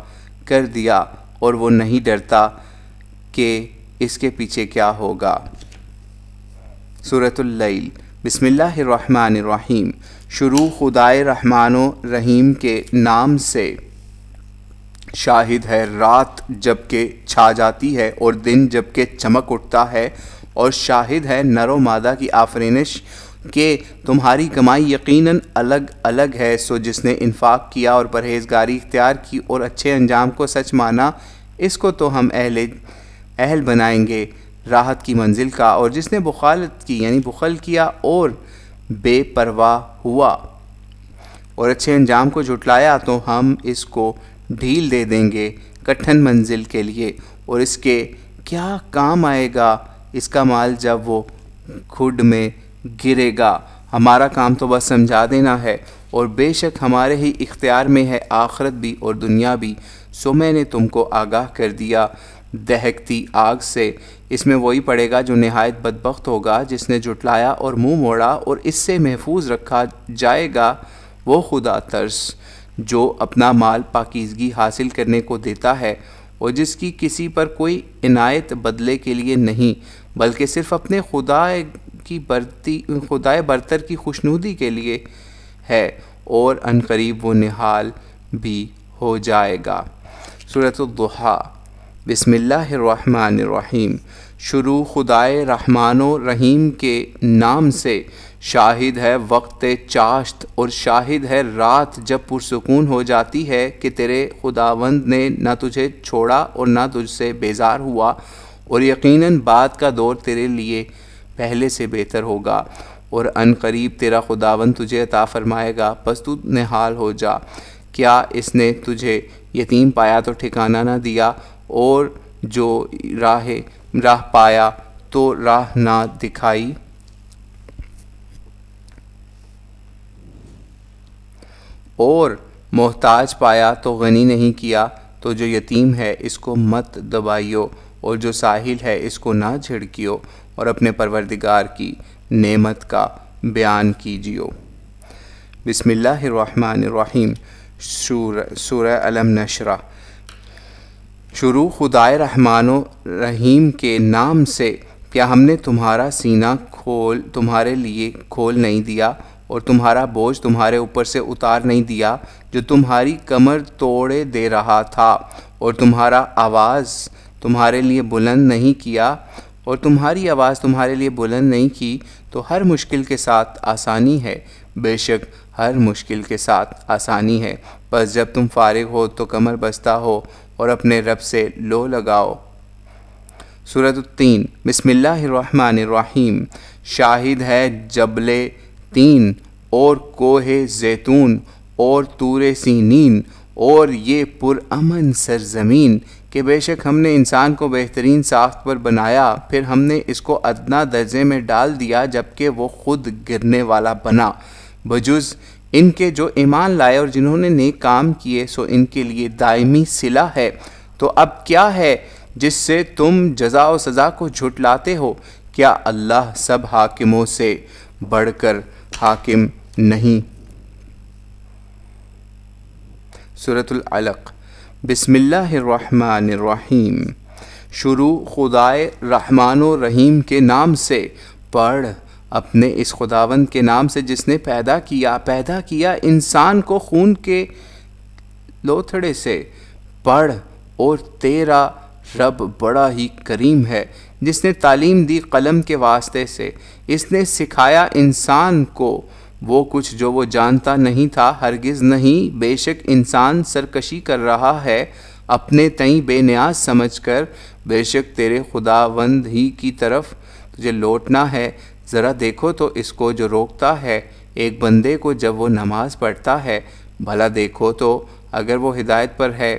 کر دیا، اور وہ نہیں ڈرتا کہ اس کے پیچھے کیا ہوگا۔ سورۃ اللیل۔ بسم اللہ الرحمن الرحیم۔ شروع خدائے رحمان و رحیم کے نام سے۔ شاہد ہے رات جب کہ چھا جاتی ہے اور دن جب کہ چمک اٹھتا ہے، اور شاہد ہے نر و مادہ کی آفرینش کہ تمہاری کمائی یقیناً الگ الگ ہے۔ سو جس نے انفاق کیا اور پرہیزگاری اختیار کی اور اچھے انجام کو سچ مانا، اس کو تو ہم اہل بنائیں گے راحت کی منزل کا۔ اور جس نے بخالت کی یعنی بخل کیا اور بے پرواہ ہوا اور اچھے انجام کو جھٹلایا، تو ہم اس کو ڈھیل دے دیں گے کٹھن منزل کے لیے۔ اور اس کے کیا کام آئے گا اس کا مال جب وہ کھڈ میں گرے گا؟ ہمارا کام تو بس سمجھا دینا ہے، اور بے شک ہمارے ہی اختیار میں ہے آخرت بھی اور دنیا بھی۔ سو میں نے تم کو آگاہ کر دیا دہکتی آگ سے۔ اس میں وہی پڑے گا جو نہایت بدبخت ہوگا، جس نے جھٹلایا اور منہ موڑا، اور اس سے محفوظ رکھا جائے گا وہ خدا ترس جو اپنا مال پاکیزگی حاصل کرنے کو دیتا ہے، اور جس کی کسی پر کوئی عنایت بدلے کے لیے نہیں، بلکہ صرف اپنے خدائے برتر کی خوشنودی کے لیے ہے، اور ان قریب وہ نہال بھی ہو جائے گا۔ سورۃ الضحیٰ۔ بسم اللہ الرحمن الرحیم۔ شروع خدائے رحمان و رحیم کے نام سے۔ شاہد ہے وقت چاشت، اور شاہد ہے رات جب پرسکون ہو جاتی ہے کہ تیرے خداوند نے نہ تجھے چھوڑا اور نہ تجھ سے بیزار ہوا، اور یقیناً بعد کا دور تیرے لیے پہلے سے بہتر ہوگا، اور ان قریب تیرا خداوند تجھے عطا فرمائے گا، پس تو نہال ہو جا۔ کیا اس نے تجھے یتیم پایا تو ٹھکانہ نہ دیا، اور جو راہ پایا تو راہ نہ دکھائی؟ اور محتاج پایا تو غنی نہیں کیا؟ تو جو یتیم ہے اس کو مت دبائیو، اور جو ساحل ہے اس کو نہ جھڑکیو، اور اپنے پروردگار کی نعمت کا بیان کیجیو۔ بسم اللہ الرحمن الرحیم۔ سورہ علم نشرح۔ شروع خدائے رحمان و رحیم کے نام سے۔ کیا ہم نے تمہارا سینہ تمہارے لیے کھول نہیں دیا، اور تمہارا بوجھ تمہارے اوپر سے اتار نہیں دیا، جو تمہاری کمر توڑے دے رہا تھا، اور تمہارا آواز تمہارے لیے بلند نہیں کیا، اور تمہاری آواز تمہارے لیے بلند نہیں کی؟ تو ہر مشکل کے ساتھ آسانی ہے، بے شک ہر مشکل کے ساتھ آسانی ہے۔ بس جب تم فارغ ہو تو کمر بستہ ہو اور اپنے رب سے لو لگاؤ۔ سورۃ التین۔ بسم اللہ الرحمن الرحیم۔ شاہد ہے جبل تین اور کوہ زیتون اور طور سینین اور یہ پرامن سرزمین کہ بے شک ہم نے انسان کو بہترین ساخت پر بنایا، پھر ہم نے اس کو ادنا درجے میں ڈال دیا جبکہ وہ خود گرنے والا بنا، بجز ان کے جو ایمان لائے اور جنہوں نے نیک کام کیے، سو ان کے لیے دائمی صلہ ہے۔ تو اب کیا ہے جس سے تم جزا و سزا کو جھٹلاتے ہو؟ کیا اللہ سب حاکموں سے بڑھ کر حاکم نہیں؟ سورۃ العلق۔ بسم اللہ الرحمن الرحیم۔ شروع خدائے رحمان و رحیم کے نام سے۔ پڑھ اپنے اس خداوند کے نام سے جس نے پیدا کیا انسان کو خون کے لوتھڑے سے۔ پڑھ اور تیرا رب بڑا ہی کریم ہے، جس نے تعلیم دی قلم کے واسطے سے، اس نے سکھایا انسان کو وہ کچھ جو وہ جانتا نہیں تھا، ہرگز نہیں، بے شک انسان سرکشی کر رہا ہے اپنے تئیں بے نیاز سمجھ کر، بے شک تیرے خداوند ہی کی طرف تجھے لوٹنا ہے۔ ذرا دیکھو تو اس کو جو روکتا ہے ایک بندے کو جب وہ نماز پڑھتا ہے، بھلا دیکھو تو اگر وہ ہدایت پر ہے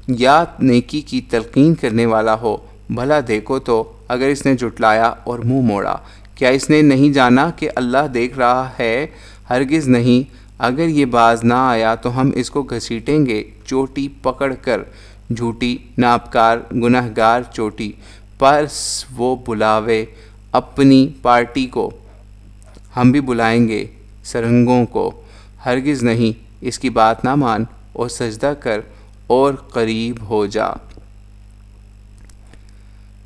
یا نیکی کی تلقین کرنے والا ہو، بھلا دیکھو تو اگر اس نے جھٹلایا اور منہ موڑا، کیا اس نے نہیں جانا کہ اللہ دیکھ رہا ہے؟ ہرگز نہیں، اگر یہ باز نہ آیا تو ہم اس کو گھسیٹیں گے چوٹی پکڑ کر، جھوٹی ناپکار گنہگار چوٹی، پس وہ بلاوے اپنی پارٹی کو، ہم بھی بلائیں گے سرنگوں کو، ہرگز نہیں، اس کی بات نہ مان اور سجدہ کر اور قریب ہو جا۔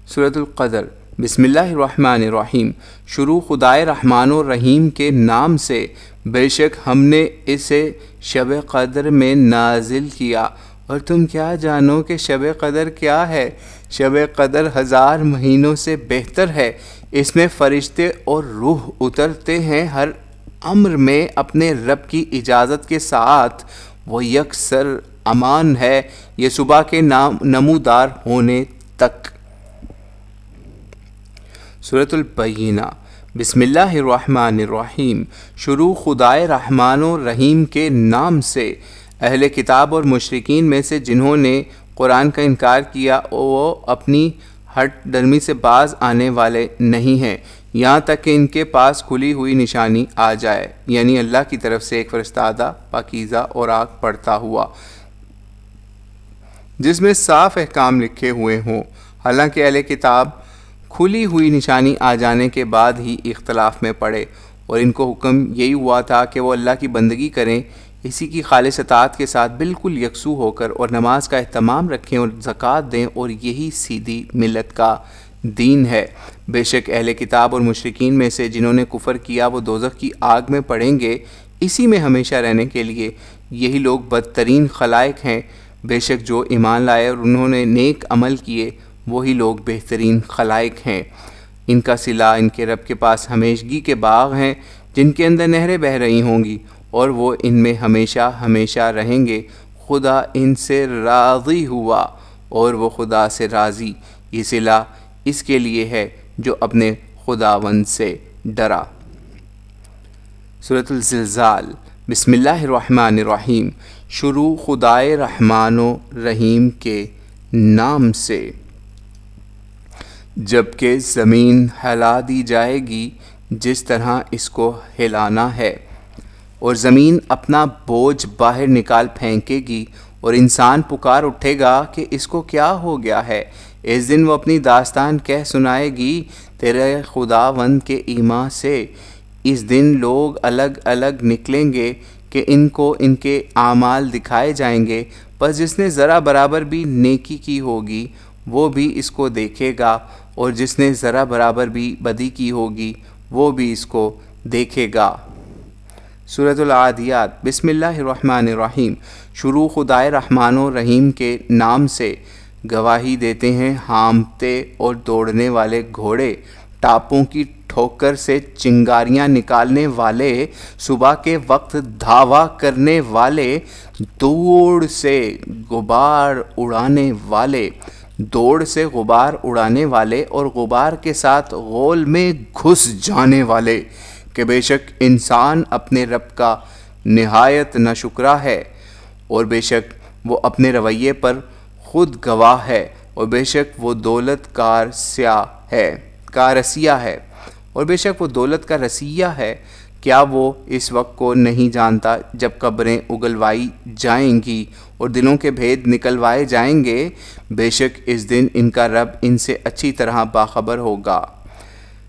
سورۃ القدر۔ بسم اللہ الرحمن الرحیم۔ شروع خدائے رحمان و رحیم کے نام سے، بے شک ہم نے اسے شب قدر میں نازل کیا، اور تم کیا جانو کہ شب قدر کیا ہے؟ شب قدر 1000 مہینوں سے بہتر ہے، اس میں فرشتے اور روح اترتے ہیں ہر امر میں اپنے رب کی اجازت کے ساتھ، وہ یکسر امان ہے یہ صبح کے نمودار ہونے تک۔ سورۃ البینہ۔ بسم اللہ الرحمن الرحیم۔ شروع خدائے رحمان و رحیم کے نام سے، اہل کتاب اور مشرکین میں سے جنہوں نے قرآن کا انکار کیا وہ اپنی ہٹ درمی سے باز آنے والے نہیں ہیں، یہاں تک کہ ان کے پاس کھلی ہوئی نشانی آ جائے، یعنی اللہ کی طرف سے ایک فرستادہ پاکیزہ اوراق پڑھتا ہوا جس میں صاف احکام لکھے ہوئے ہوں۔ حالانکہ اہل کتاب کھلی ہوئی نشانی آ جانے کے بعد ہی اختلاف میں پڑے، اور ان کو حکم یہی ہوا تھا کہ وہ اللہ کی بندگی کریں، اسی کی خالص اطاعت کے ساتھ بالکل یکسو ہو کر، اور نماز کا اہتمام رکھیں اور زکوٰۃ دیں، اور یہی سیدھی ملت کا دین ہے۔ بے شک اہل کتاب اور مشرکین میں سے جنہوں نے کفر کیا وہ دوزخ کی آگ میں پڑیں گے، اسی میں ہمیشہ رہنے کے لیے، یہی لوگ بدترین خلائق ہیں۔ بے شک جو ایمان لائے اور انہوں نے نیک عمل کیے وہی لوگ بہترین خلائق ہیں۔ ان کا صلہ ان کے رب کے پاس ہمیشگی کے باغ ہیں جن کے اندر نہریں بہہ رہی ہوں گی، اور وہ ان میں ہمیشہ ہمیشہ رہیں گے۔ خدا ان سے راضی ہوا اور وہ خدا سے راضی، یہ صلہ اس کے لیے ہے جو اپنے خداوند سے ڈرا۔ سورۃ الزلزال۔ بسم اللہ الرحمن الرحیم۔ شروع خدائے رحمان و رحیم کے نام سے، جبکہ زمین ہلا دی جائے گی جس طرح اس کو ہلانا ہے، اور زمین اپنا بوجھ باہر نکال پھینکے گی، اور انسان پکار اٹھے گا کہ اس کو کیا ہو گیا ہے۔ اس دن وہ اپنی داستان کہہ سنائے گی تیرے خداوند کے ایما سے۔ اس دن لوگ الگ الگ نکلیں گے کہ ان کو ان کے اعمال دکھائے جائیں گے، پس جس نے ذرا برابر بھی نیکی کی ہوگی وہ بھی اس کو دیکھے گا، اور جس نے ذرا برابر بھی بدی کی ہوگی وہ بھی اس کو دیکھے گا۔ سورۃ العادیات۔ بسم اللہ الرحمن الرحیم۔ شروع خدائے رحمان و رحیم کے نام سے، گواہی دیتے ہیں ہانپتے اور دوڑنے والے گھوڑے، ٹاپوں کی ٹھوکر سے چنگاریاں نکالنے والے، صبح کے وقت دھاوا کرنے والے، دوڑ سے غبار اڑانے والے، دوڑ سے غبار اڑانے والے، اور غبار کے ساتھ غول میں گھس جانے والے، کہ بے شک انسان اپنے رب کا نہایت ناشکرا ہے، اور بے شک وہ اپنے رویے پر خود گواہ ہے، اور بے شک وہ دولت کا رسیہ ہے، اور بے شک وہ دولت کا رسیہ ہے۔ کیا وہ اس وقت کو نہیں جانتا جب قبریں اگلوائی جائیں گی اور دلوں کے بھید نکلوائے جائیں گے؟ بے شک اس دن ان کا رب ان سے اچھی طرح باخبر ہوگا۔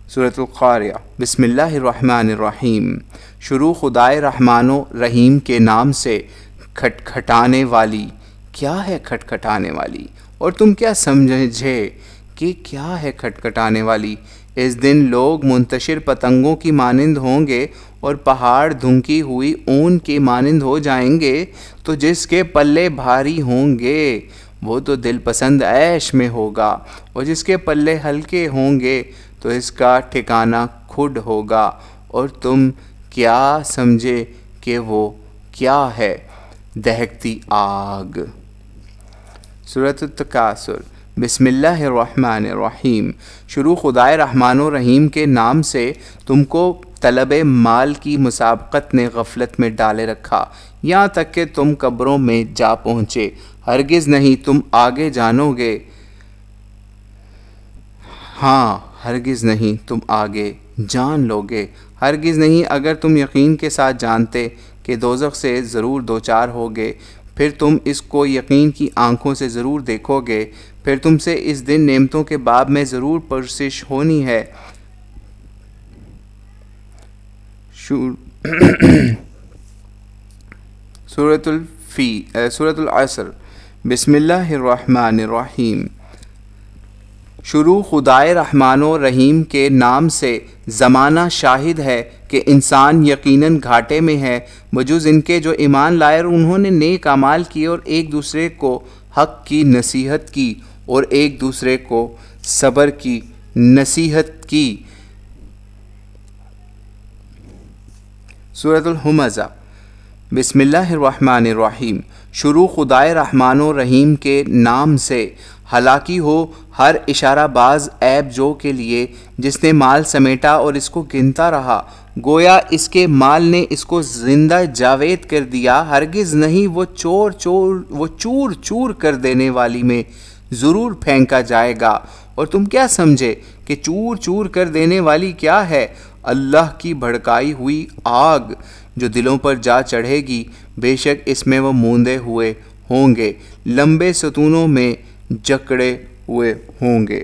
سورۃ القاریہ۔ بسم اللہ الرحمن الرحیم۔ شروع خدائے رحمان و رحیم کے نام سے، کھٹکھٹانے والی۔ کیا ہے کھٹکھٹانے والی؟ اور تم کیا سمجھے کہ کیا ہے کھٹکھٹانے والی؟ اس دن لوگ منتشر پتنگوں کی مانند ہوں گے، اور پہاڑ دھنکی ہوئی اون کی مانند ہو جائیں گے، تو جس کے پلے بھاری ہوں گے وہ تو دل پسند عیش میں ہوگا، اور جس کے پلے ہلکے ہوں گے تو اس کا ٹھکانہ کھڈ ہوگا، اور تم کیا سمجھے کہ وہ کیا ہے؟ دہکتی آگ۔ سورۃ التکاثر۔ بسم اللہ الرحمن الرحیم۔ شروع خدائے رحمان و رحیم کے نام سے۔ تم کو طلب مال کی مسابقت نے غفلت میں ڈالے رکھا، یہاں تک کہ تم قبروں میں جا پہنچے۔ ہرگز نہیں تم آگے جانو گے، ہاں ہرگز نہیں تم آگے جان لو گے، ہرگز نہیں اگر تم یقین کے ساتھ جانتے کہ دوزخ سے ضرور دوچار ہوگے، پھر تم اس کو یقین کی آنکھوں سے ضرور دیکھو گے، پھر تم سے اس دن نعمتوں کے باب میں ضرور پرسش ہونی ہے۔ سورۃ العصر۔ بسم اللہ الرحمن الرحیم۔ شروع خدائے رحمان و رحیم کے نام سے۔ زمانہ شاہد ہے کہ انسان یقیناً گھاٹے میں ہے، بجز ان کے جو ایمان لائے اور انہوں نے نیک اعمال کیے اور ایک دوسرے کو حق کی نصیحت کی اور ایک دوسرے کو صبر کی نصیحت کی۔ سورۃ الہمزہ۔ بسم اللہ الرحمن الرحیم۔ شروع خدائے رحمان و رحیم کے نام سے۔ ہلاکی ہو ہر اشارہ باز عیب جو کے لیے جس نے مال سمیٹا اور اس کو گنتا رہا، گویا اس کے مال نے اس کو زندہ جاوید کر دیا۔ ہرگز نہیں، وہ چور چور کر دینے والی میں ضرور پھینکا جائے گا۔ اور تم کیا سمجھے کہ چور چور کر دینے والی کیا ہے؟ اللہ کی بھڑکائی ہوئی آگ جو دلوں پر جا چڑھے گی، بے شک اس میں وہ موندے ہوئے ہوں گے، لمبے ستونوں میں جکڑے ہوئے ہوں گے۔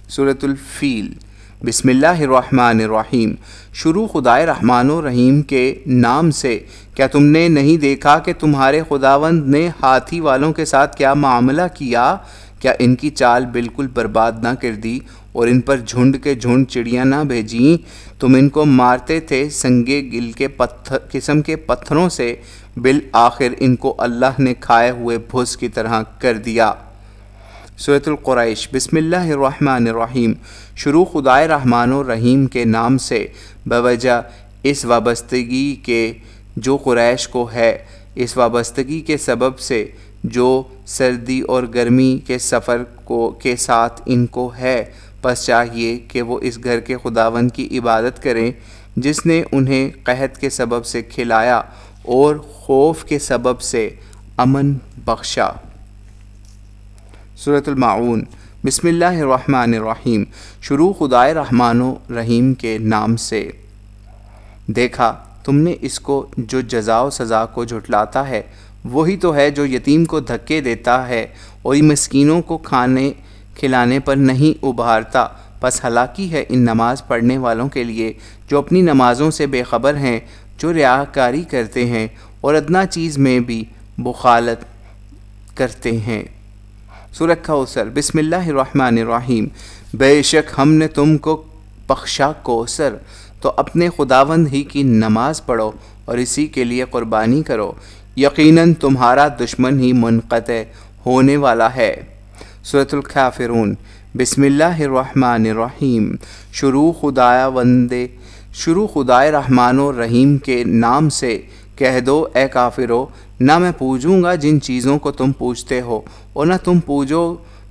سورۃ الفیل۔ بسم اللہ الرحمن الرحیم۔ شروع خدائے رحمان و رحیم کے نام سے۔ کیا تم نے نہیں دیکھا کہ تمہارے خداوند نے ہاتھی والوں کے ساتھ کیا معاملہ کیا؟ کیا ان کی چال بالکل برباد نہ کر دی اور ان پر جھنڈ کے جھنڈ چڑیاں نہ بھیجیں؟ تم ان کو مارتے تھے سنگے گل کے قسم کے پتھروں سے، بالآخر ان کو اللہ نے کھائے ہوئے بھس کی طرح کر دیا۔ سورۃ القریش۔ بسم اللہ الرحمن الرحیم۔ شروع خدائے رحمان و رحیم کے نام سے۔ بوجہ اس وابستگی کے جو قریش کو ہے، اس وابستگی کے سبب سے جو سردی اور گرمی کے سفر کے ساتھ ان کو ہے، پس چاہیے کہ وہ اس گھر کے خداوند کی عبادت کریں جس نے انہیں قحط کے سبب سے کھلایا اور خوف کے سبب سے امن بخشا۔ سورۃ الماعون۔ بسم اللہ الرحمن الرحیم۔ شروع خدائے رحمان و رحیم کے نام سے۔ دیکھا تم نے اس کو جو جزا و سزا کو جھٹلاتا ہے، وہی تو ہے جو یتیم کو دھکے دیتا ہے اور مسکینوں کو کھانے کھلانے پر نہیں ابھارتا۔ پس ہلاکی ہے ان نماز پڑھنے والوں کے لیے جو اپنی نمازوں سے بے خبر ہیں، جو ریاکاری کرتے ہیں اور ادنا چیز میں بھی بخالت کرتے ہیں۔ سورۃ کوثر۔ بسم اللہ الرحمن الرحیم۔ بے شک ہم نے تم کو بخشا کوثر، تو اپنے خداوند ہی کی نماز پڑھو اور اسی کے لیے قربانی کرو، یقیناً تمہارا دشمن ہی منقطع ہونے والا ہے۔ سورۃ الکافرون۔ بسم اللہ الرحمن الرحیم۔ شروع خدائے رحمان و رحیم کے نام سے۔ کہہ دو اے کافرو، نہ میں پوجوں گا جن چیزوں کو تم پوجتے ہو، اور نہ تم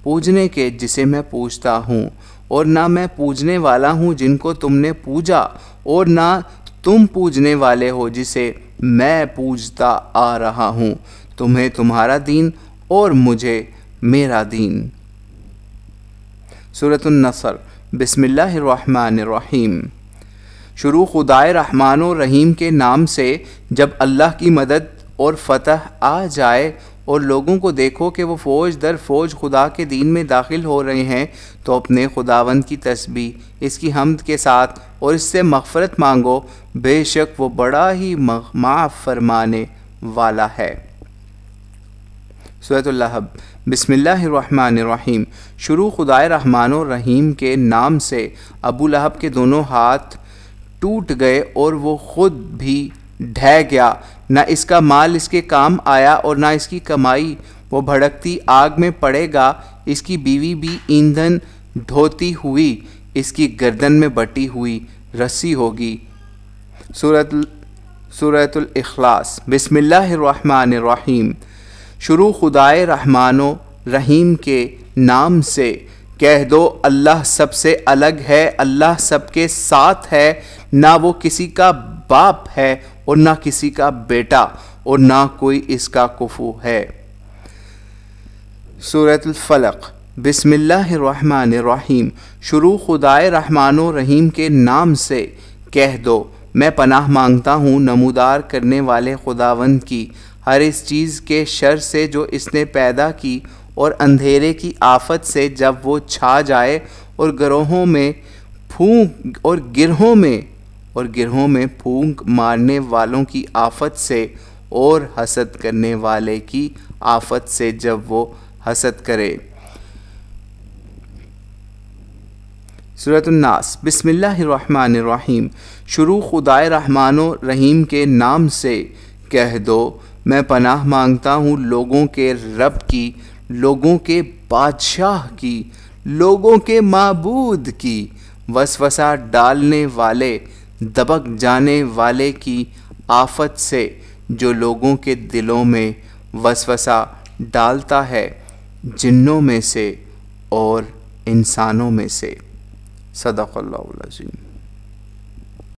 پوجنے کے جسے میں پوجتا ہوں، اور نہ میں پوجنے والا ہوں جن کو تم نے پوجا، اور نہ تم پوجنے والے ہو جسے میں پوجتا آ رہا ہوں۔ تمہیں تمہارا دین اور مجھے میرا دین۔ سورۃ النصر۔ بسم اللہ الرحمن الرحیم۔ شروع خدائے رحمان و رحیم کے نام سے۔ جب اللہ کی مدد اور فتح آ جائے اور لوگوں کو دیکھو کہ وہ فوج در فوج خدا کے دین میں داخل ہو رہے ہیں، تو اپنے خداوند کی تسبیح، اس کی حمد کے ساتھ اور اس سے مغفرت مانگو، بے شک وہ بڑا ہی معاف فرمانے والا ہے۔ سورۃ اللہب۔ بسم اللہ الرحمن الرحیم۔ شروع خدائے رحمان و رحیم کے نام سے۔ ابو لہب کے دونوں ہاتھ ٹوٹ گئے اور وہ خود بھی ڈھہ گیا، نہ اس کا مال اس کے کام آیا اور نہ اس کی کمائی وہ بھڑکتی آگ میں پڑے گا، اس کی بیوی بھی ایندھن ڈھوتی ہوئی اس کی گردن میں بٹی ہوئی رسی ہوگی۔ سورۃ الاخلاص۔ بسم اللہ الرحمن الرحیم۔ شروع خدائے رحمان و رحیم کے نام سے۔ کہہ دو اللہ سب سے الگ ہے، اللہ سب کے ساتھ ہے، نہ وہ کسی کا باپ ہے اور نہ کسی کا بیٹا اور نہ کوئی اس کا کفو ہے۔ سورۃ الفلق۔ بسم اللہ الرحمن الرحیم۔ شروع خدائے رحمان و رحیم کے نام سے۔ کہہ دو میں پناہ مانگتا ہوں نمودار کرنے والے خداوند کی ہر اس چیز کے شر سے جو اس نے پیدا کی، اور اندھیرے کی آفت سے جب وہ چھا جائے، اور گروہوں میں پھونک مارنے والوں کی آفت سے، اور حسد کرنے والے کی آفت سے جب وہ حسد کرے۔ سورۃ الناس۔ بسم اللہ الرحمن الرحیم۔ شروع خدائے رحمان و رحیم کے نام سے۔ کہہ دو میں پناہ مانگتا ہوں لوگوں کے رب کی، لوگوں کے بادشاہ کی، لوگوں کے معبود کی، وسوسہ ڈالنے والے، دبک جانے والے کی آفت سے، جو لوگوں کے دلوں میں وسوسہ ڈالتا ہے، جنوں میں سے اور انسانوں میں سے۔ صدق اللہ العظیم۔